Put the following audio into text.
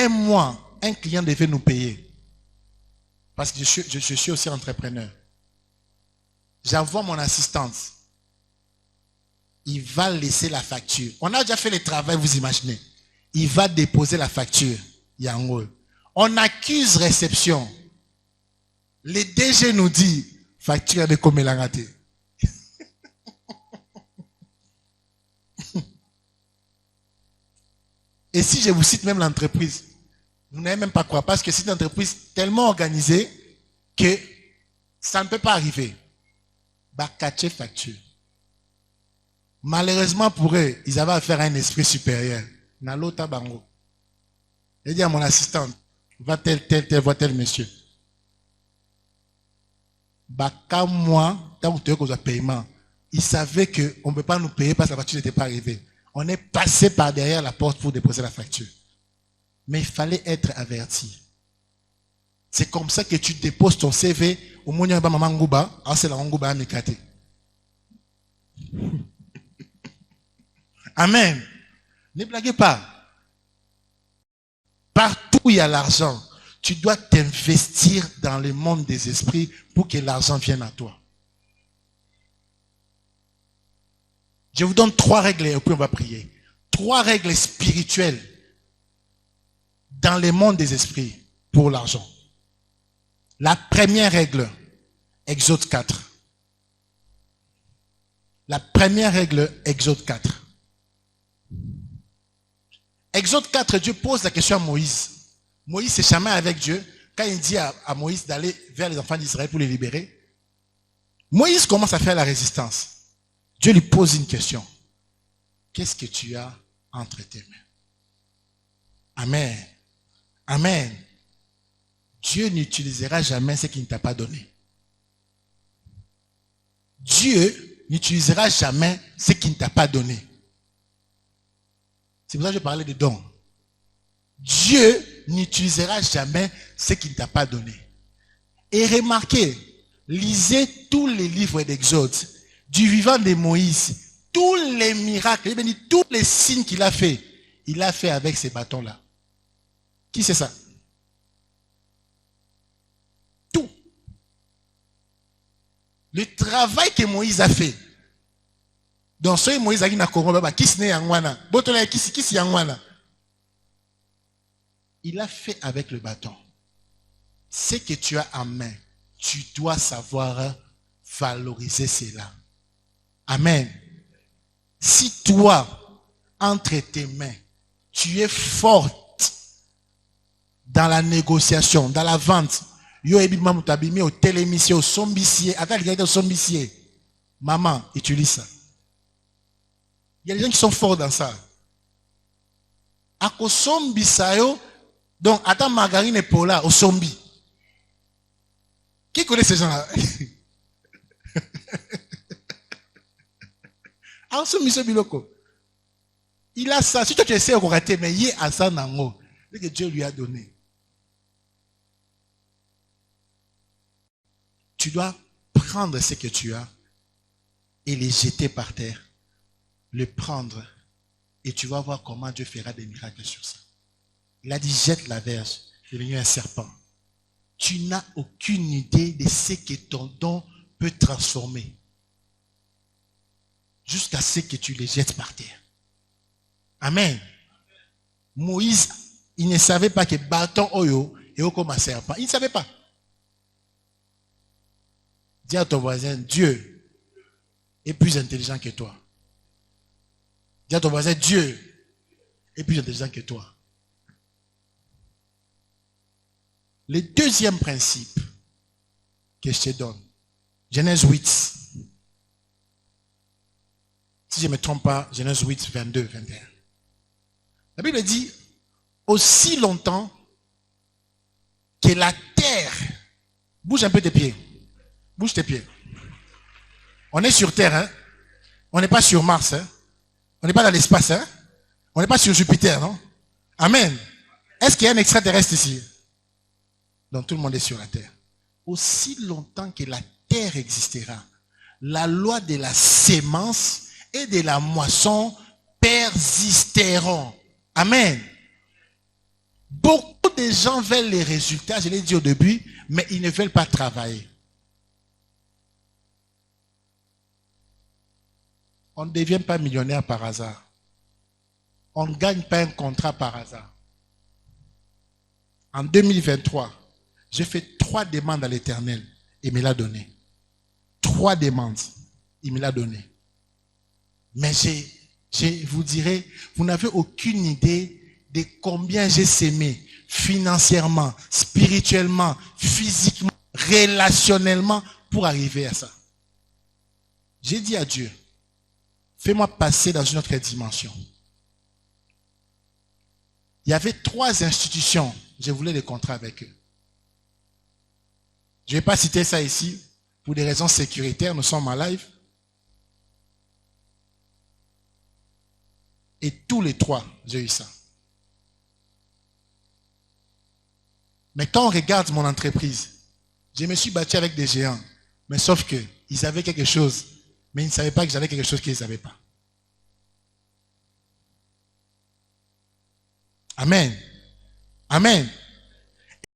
un mois, un client devait nous payer. Parce que je suis aussi entrepreneur. J'envoie mon assistante. Il va laisser la facture. On a déjà fait le travail, vous imaginez. Il va déposer la facture. Yango. On accuse réception. Le DG nous dit, facture de comme la raté. Et si je vous cite même l'entreprise, vous n'allez même pas croire, parce que c'est une entreprise tellement organisée que ça ne peut pas arriver. Bakache facture. Malheureusement pour eux, ils avaient affaire à un esprit supérieur. Nalota bango. J'ai dit à mon assistante, va tel, va tel monsieur. Baka moi, tant que tu as paiement, ils savaient qu'on ne peut pas nous payer parce que la facture n'était pas arrivée. On est passé par derrière la porte pour déposer la facture. Mais il fallait être averti. C'est comme ça que tu déposes ton CV au moment où maman Ngouba, c'est la Ngouba à Mikate. Amen. Ne blaguez pas. Partout où il y a l'argent, tu dois t'investir dans le monde des esprits pour que l'argent vienne à toi. Je vous donne 3 règles et puis on va prier. 3 règles spirituelles dans le monde des esprits pour l'argent. La première règle, Exode 4. La première règle, Exode 4. Exode 4, Dieu pose la question à Moïse. Moïse s'est chamé avec Dieu. Quand il dit à Moïse d'aller vers les enfants d'Israël pour les libérer, Moïse commence à faire la résistance. Dieu lui pose une question. Qu'est-ce que tu as entre tes mains? Amen. Amen. Dieu n'utilisera jamais ce qu'il ne t'a pas donné. Dieu n'utilisera jamais ce qu'il ne t'a pas donné. C'est pour ça que je parlais de dons. Dieu n'utilisera jamais ce qu'il ne t'a pas donné. Et remarquez, lisez tous les livres d'Exode, du vivant de Moïse, tous les miracles, tous les signes qu'il a fait, il a fait avec ces bâtons-là. Qui c'est ça? Tout. Le travail que Moïse a fait. Dans ce Moïse a dit il a fait avec le bâton. Ce que tu as en main, tu dois savoir valoriser cela. Amen. Si toi, entre tes mains, tu es forte dans la négociation, dans la vente, au télémission, au sombissier, maman, utilise ça. Il y a des gens qui sont forts dans ça. Ako sombi sayo, donc attends margarine et Paula au sombi. Qui connaît ces gens-là? Il a ça. Si toi tu essaies de rater, mais il y a ça nango. C'est que Dieu lui a donné. Tu dois prendre ce que tu as et les jeter par terre. Le prendre et tu vas voir comment Dieu fera des miracles sur ça. Il a dit jette la verge, c'est devenu un serpent. Tu n'as aucune idée de ce que ton don peut transformer jusqu'à ce que tu les jettes par terre. Amen. Moïse, il ne savait pas que bâton oyo et comme un serpent. Il ne savait pas. Dis à ton voisin, Dieu est plus intelligent que toi. Dis à ton voisin, Dieu est plus intelligent que toi. Le deuxième principe que je te donne, Genèse 8. Si je ne me trompe pas, Genèse 8, 22, 21. La Bible dit, aussi longtemps que la terre, bouge un peu tes pieds, bouge tes pieds. On est sur terre, hein? On n'est pas sur Mars, hein? On n'est pas dans l'espace, hein? On n'est pas sur Jupiter, non? Amen. Est-ce qu'il y a un extraterrestre ici? Donc tout le monde est sur la terre. Aussi longtemps que la terre existera, la loi de la sémence et de la moisson persisteront. Amen. Beaucoup de gens veulent les résultats, je l'ai dit au début, mais ils ne veulent pas travailler. On ne devient pas millionnaire par hasard. On ne gagne pas un contrat par hasard. En 2023, j'ai fait 3 demandes à l'Éternel et il me l'a donné. 3 demandes, il me l'a donné. Mais je vous dirais, vous n'avez aucune idée de combien j'ai sémé financièrement, spirituellement, physiquement, relationnellement pour arriver à ça. J'ai dit à Dieu, fais-moi passer dans une autre dimension. Il y avait 3 institutions, je voulais des contrats avec eux. Je ne vais pas citer ça ici, pour des raisons sécuritaires, nous sommes en live. Et tous les 3, j'ai eu ça. Mais quand on regarde mon entreprise, je me suis battu avec des géants. Mais sauf que ils avaient quelque chose, mais ils ne savaient pas que j'avais quelque chose qu'ils n'avaient pas. Amen. Amen.